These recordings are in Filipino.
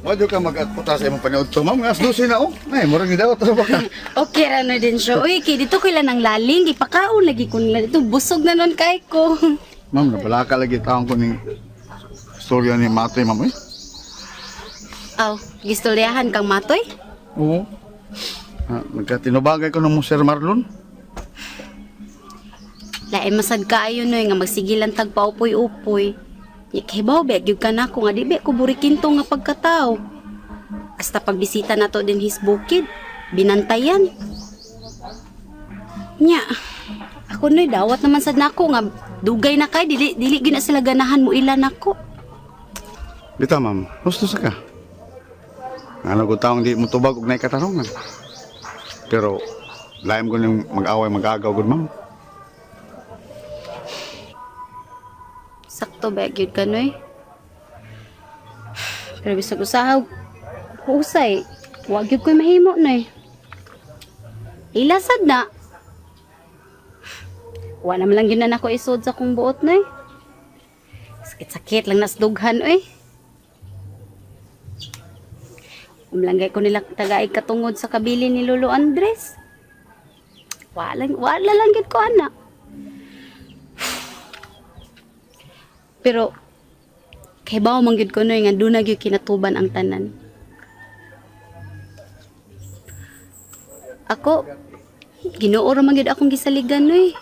Wadyo ka mag-atputa sa imong paniud to, ma'am. Ngas 12 na, oh. Ay, murag ni daw sa baka. Okay ra na din siya. Uy, kay dito kailan ang laling, ipakaon lagi ko nila dito. Busog na nun kay ko. Ma'am, nabala ka lagi taong ko ning storya ni Matoy, ma'am, eh. Aw, gistoryahan kang matoy? Oo. Nagkatinubagay ko ng Sir Marlon. Lain masad kaayo no nga magsigilan tag paupoy-upoy. Ikibaw bet gyud kana ko nga di be ko burikinto nga pagkatao. Hasta pagbisita nato din his bukid, binantayan. Nya, ako noy dawat naman sad nako nga dugay na kay dili gyud na sila ganahan mo ilan nako. Bita, ma'am. Gusto sa ka. Ano ko taong di mo tubag og nay katarungan. Pero laim ko ning mag-away mag-agaw gud, ma'am. Sakto ba gyud ka noy? Pero bisag usahaw husay, wa gyud ko'y mahimo noy. Ilasad na. Wa naman lang yun na nako isod sa kong buot noy. Sakit-sakit lang nasdughan oy. Umlanggay ko nila tagaig katungod sa kabili ni Lolo Andres. Wala lang gyud ko ana. Pero kay bawo man gyud ko noy nga duna gyud kinatuban ang tanan. Ako Ginoo ra man gyud akong gisaligan noy.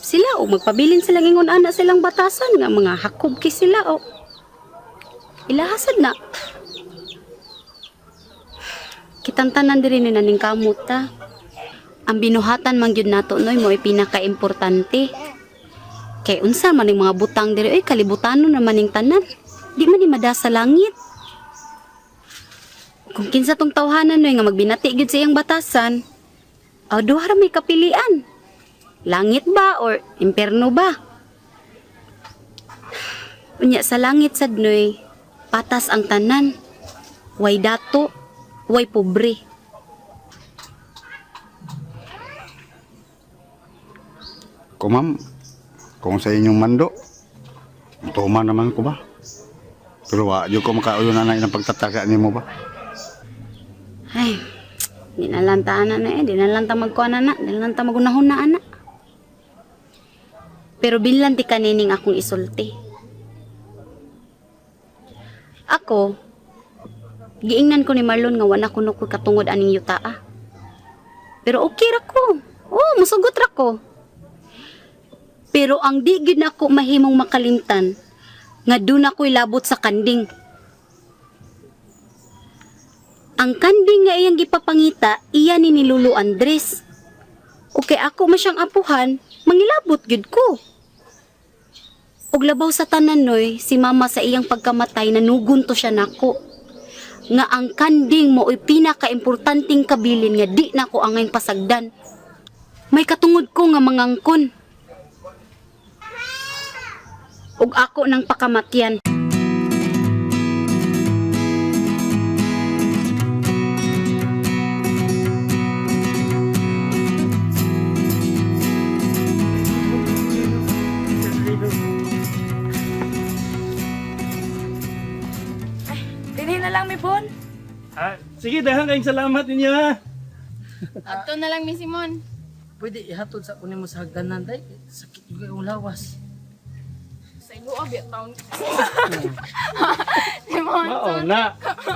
Sila o magpabilin silang ingon ana silang batasan nga mga hakob kay sila o. Ilahasad na. Kitang tanan diri ni naning kamot ta. Ang binuhatan man gyud nato noy mo ay pinaka-importante. Kay unsa man ning mga butang diri oy kalibutanon naman ning tanan. Di man ni mada sa langit. Kung kinsa tong tawhanan noy nga magbinati gyud sa iyang batasan, duha ra may kapilian. Langit ba or imperno ba? Unya sa langit sad noy, patas ang tanan. Way dato, way pobre. Ma'am, kung sa inyong mando, tuman naman ko ba? Pero wa ko makauyo na ng pagtataka ni mo ba? Ay, di na lang ta ana na di na lang ta magkuan na, di na lang ta magunahon na ana. Pero binlan ti kanining akong isulti. Ako, giingnan ko ni Marlon nga wala kuno ko katungod aning yutaa. Pero okay ra ko. Oh, musugot ra ko. Pero ang di gyud nako mahimong makalimtan nga dun ako'y labot sa kanding. Ang kanding nga iyang gipapangita, iya ni Lolo Andres. O kay ako masyang apuhan, mangilabot gyud ko. Og labaw sa tanan noy, si mama sa iyang pagkamatay nanugon to siya nako. Nga ang kanding mo ay pinaka-importanting kabilin nga di nako angay pasagdan. May katungod ko nga mangangkon. Og ako nang pakamatyan. Dinhin na lang, mi Bon. Sige, dahan kayong salamat ninyo ha. Ato na lang, mi Simon. Pwede ihatod sa kunin mo sa hagdanan, day. Sakit juga yung lawas. Sa ilo, abi, taon. Simon, Oo na.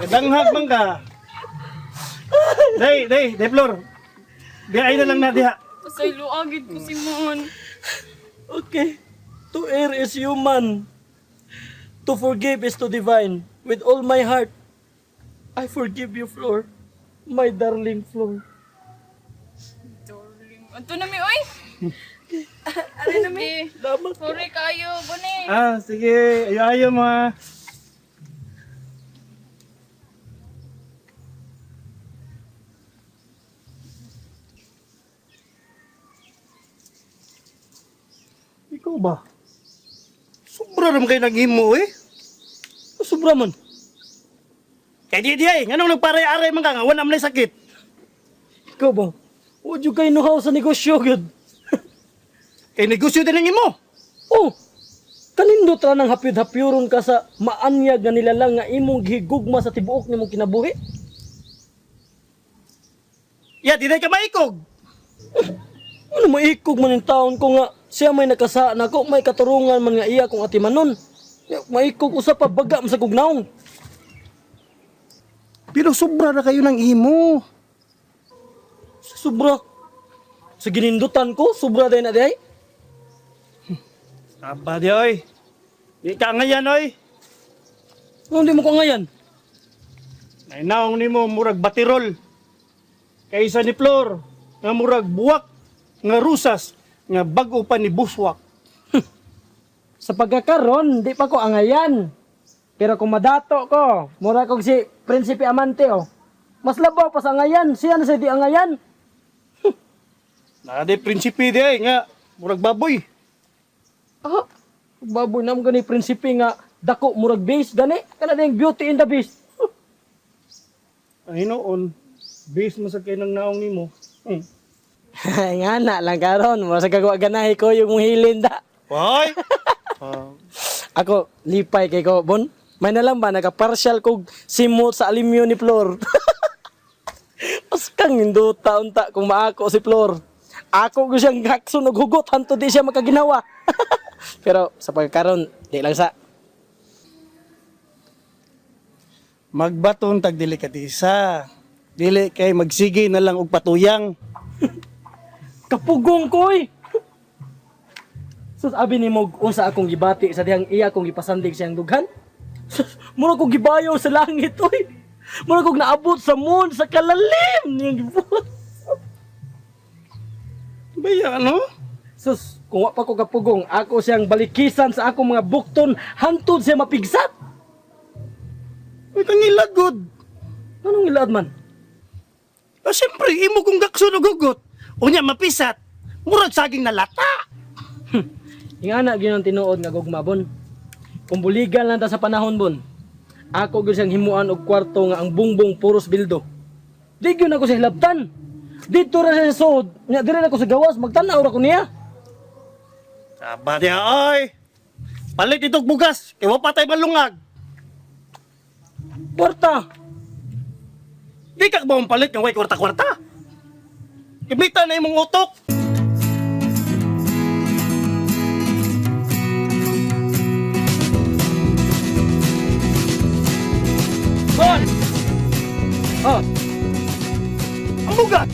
Danghag man ka. Day, Flor. Biyay na lang na diha. sa ilo, agit ko, Simon. Okay. To err is human. To forgive is to divine. With all my heart, I forgive you, Flor. My darling Flor. Darling. Ato na, mi, oy. Ano na, mi? Salamat. Sorry kayo, Bone. Sige. Ayo mga. Ikaw ba? Sobra naman kayo nag-himo eh. Sobra man. Kaya di ay. Anong nagparay-aray man ka nga? Wala man sakit. Ikaw ba? Huwag yung kayo nuhaw sa negosyo, gud. Kaya negosyo din ang imo. Oh, Kanindot ra nang hapyod-hapyoron ka sa maanyag nga nilalang nga imong gihigugma sa tibuok nimong kinabuhi. Ya, di na ka maikog. Ano maikog man yung taon ko nga siya may nakasaan ako, may katurungan man nga iya kung atimanon. Maikog usa pa baga sa kugnaong. Pero sobra na kayo ng imo. Sobra. Sa ginindutan ko, sobra din na day. Aba di oy. Di ka ngayon oy. Hindi mo ko ngayon. Nainaong ni mo murag batirol. Kaysa ni Flor, nga murag buwak, nga rusas, nga bago pa ni buswak. Sa pagkakaron, di pa ko angayan. Pero kung madato ko, mura kong si Prinsipe Amante, oh. Mas labaw pa sa angayan. Siya na sa di angayan. Na di prinsipi di ay, nga murag baboy. Ah, baboy naman gani Prinsipe nga dako murag base gani. Kana ding beauty in the beast. Ay noon, base mo sa kinang naong ni mo. Nga na lang karon, masa kagawa ganahi ko yung mong hilin da. Hoy! Ako, lipay kay ko, Bon. May na lang ba, naka-partial kog simot sa alimyo ni Flor. Mas kang hinduta unta kung maako si Flor. Ako ko siyang gakson og hugot, hanto di siya makaginawa. Pero sa pagkaron, di lang sa. Magbaton tag delikatisa. Dili kay magsige na lang og patuyang. Kapugong koy! Sus, abi ni mo unsa akong gibati sa dihang iya kong gipasandig siyang dughan. Sus, mura kong gibayaw sa langit, oy. Mura kong naabot sa moon, sa kalalim. Niyang gibuhat. Baya ano? Sus, kung wa pa ko kapugong, ako siyang balikisan sa akong mga bukton, hantod siya mapigsat. Uy, kang ilagod. Anong ilad man? Ah, siyempre, imo kong gakson og hugot. Unya mapisat. Murag saging nalata. Yung anak yun ang tinuod nga gugma, Bon. Kung buligan lang ta sa panahon, Bon, ako gyud siyang himuan og kwarto nga ang bungbong puros bildo. Di gyud ako sa hilabtan. Dito ra siya sa sod, nya dire na ako sa gawas, magtanaw ra ko niya. Aba di ay. Palit itong bugas. Kaya wa patay malungag. Kwarta! Di ka ba palit ng way kwarta-kwarta? Kimita na imong utok. Bon! Oh, Ang bugas!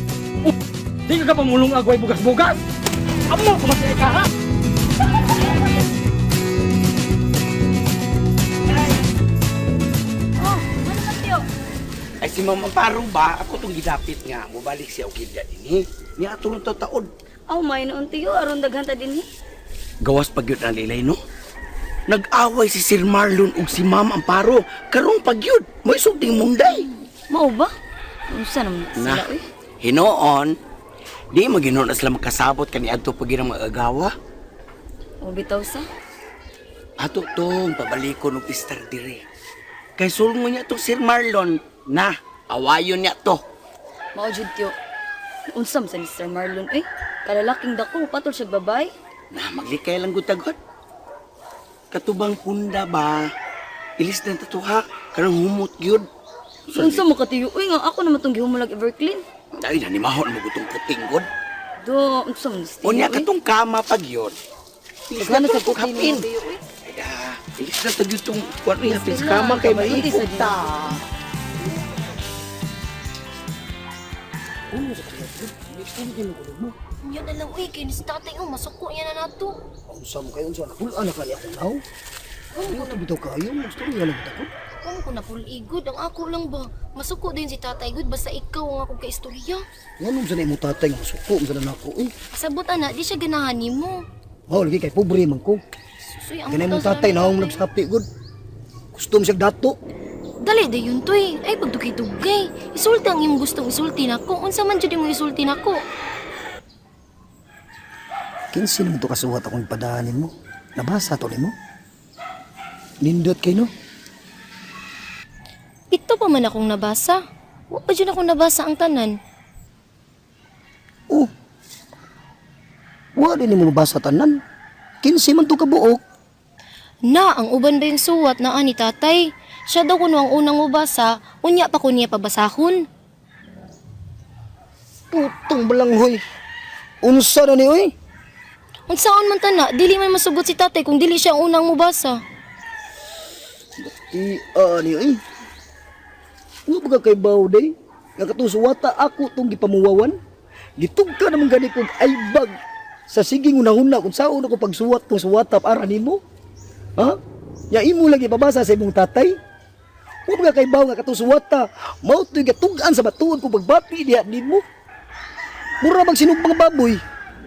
di ka pamulong agway bugas-bugas. Amo, kumasaya ka ha? Oh, ano man tiyo? Ay si Mama Paro ba, ako tong gidapit nga, mubalik siya og gilya dinhi. Niya atong taon. Aw, may noon tiyo, aron daghan ta dinhi. Gawas pagyud ang ilay no. Nag-away si Sir Marlon ug si Ma'am Amparo. Karong pagyud, may sugding munday. Mao ba? Unsa naman Na, sila, uy? hinoon, di maginon na sila makasabot kaniadto pag ginang mag-agawa. O bitaw sa? Ato tong pabalikon og istar dire. Kay sulmo niya to Sir Marlon na awayon niya to. Mao jud tiyo. Unsa man sa ni Sir Marlon, uy? Kalalaking dako, patol siya babay. Na maglikay lang gutagot. Katubang punda ba? Ilis na tatuha, karang humot gyud. Unsa mo katiyo, uy nga ako naman tong gihumulag Everclean. Ay, nanimahon mo gutong puting god. Do, unsa man sa tiyo, Unya katong kama pag yun. Ilis na Gano to sa puti kapin. ni tiyo, uy? Ay da, ilis na to gutong kwarto hapin sa kama kay maikot ta. Yan na lang, uy, kinis tatay, oh, masuko yan na nato. Usam kayo sa nakulaan na kaya akong tao. Ano ito bitaw kayo? Gusto niya lang takot. Kung ko na puligod, ang ako lang ba? Masuko din si tatay, good, basta ikaw ang akong kaistorya. Anong sa na mo tatay nga suko ang na ako eh. Sabot ana, di siya ganahan ni mo. Oh, lagi kay pobre man ko. Susoy, ang Ganay mo butas tatay na na akong nagsapi good. Gusto mo siya dato. Dali, da yun to eh. Ay, pagdugay-dugay. Isulti ang imong gustong isulti na ko. Unsa man dyan mo isulti na ko. Kinsi naman ito kasuhat akong ipadahanin mo. Nabasa to mo. Nindot kayo no? Ito pa man akong nabasa. Wa pa dyan akong nabasa ang tanan. Oh. Wala din mo nabasa tanan. Kinsi man to kabuok. Na, ang uban ba yung suwat na ani tatay? Siya daw kuno ang unang mubasa, unya pa ko niya pabasahon. Putong balanghoy. Unsa na ni oy? Unsaon man tana, dili man masugot si tatay kung dili siya ang unang mubasa. Ni oy. Ano ba kay baw day? Nga katusuwata ako tong gipamuwawan. Gitugka naman gani kog aybag sa siging unahuna kung saan ako pagsuwat tong suwata para nimo. Ha? Ya imo lagi babasa sa imong tatay. Ano ba kay baw nga katusuwata? Mao to'y gatugan sa batuon kung pagbati diha nimo. Mura bang sinumpang baboy.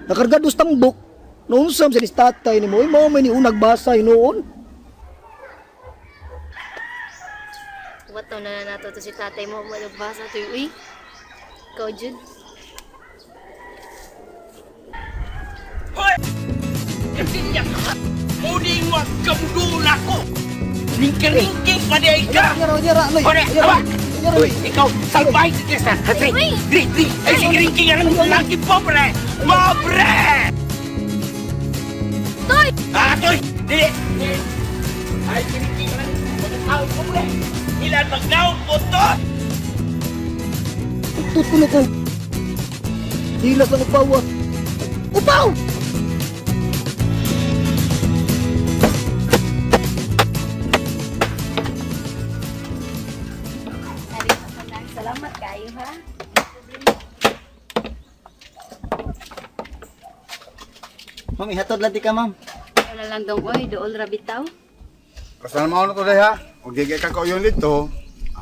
Nakargado sa tambok. Noon sa tatay nimo, mao may ni unag basa noon. Wataw na nato to si tatay mo malugbasa to uy. Ikaw, Jud. Hoy! Kasinya ka! Muding wag kamudula ko! Ringking-ringking pa di ka! Hore, awa! Uy, ikaw, salbay si Kesa! Hasi! Dri! Ay, sige ringking ang lagi pobre! Pobre! Toy! Toy! Dili! Ay, sige ringking ang lagi pobre! Ilan magnaon po to! Tut ko na ko. Hilas lang upawa. Upaw! Salamat kayo ha. Mami, hatod lang di ka, ma'am. Wala lang dong oy, dool ra bitaw. Kasal mo na to day ha. Huwag gigay ka ko yun dito.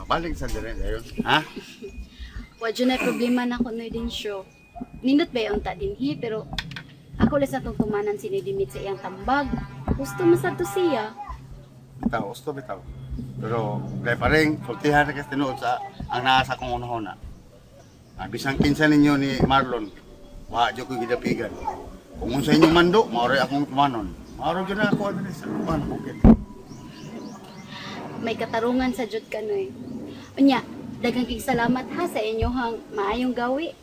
Balik sa dire dayon. Ha? Wa jud na problema na ko noy din show. Nindot ba yung ta dinhi pero ako lang sa tong tumanan si Dimit sa iyang tambag. Gusto mo sa to siya. Bitaw, gusto bitaw. Pero dahil pa rin, sultihan na kasi tinuod sa ang nasa kong unahon na. Bisang kinsa ninyo ni Marlon, wadyo ko gidapigan. Kung unsa inyong mando, maoray akong tumanon. Maoray dyan na ako ano sa kuman, bukid. May katarungan sa jud kanoy. Unya, daghang kig salamat ha sa inyohang maayong gawi.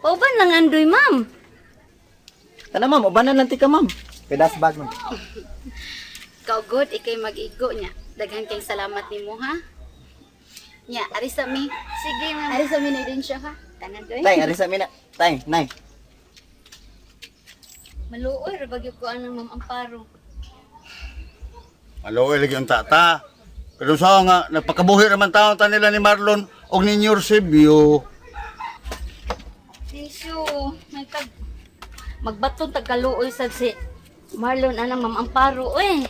Oban lang andoy, ma'am. Tana, ma'am. Ubanan lang ti ka, ma'am. Pedas bag, ma'am. Ikaw good, ikay mag-igo niya. Daghang kay salamat nimo ha. Nya, ari sa mi. Sige, ma'am. Ari sa mi na din siya ha. Tanan doy. Tay, ari sa mina. Tay, nay. Maluoy ra bagyo ko anang Ma'am Amparo. Maloy lagi ang tata. Pero sa nga, nagpakabuhi naman taon ta nila ni Marlon o ni Eusebio. Tisu, magbaton tagkaluoy sa si Marlon anang Ma'am Amparo eh.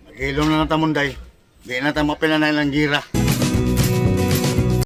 Mag-ilom na ng tamunday. Di na tayo mapinanay ng gira.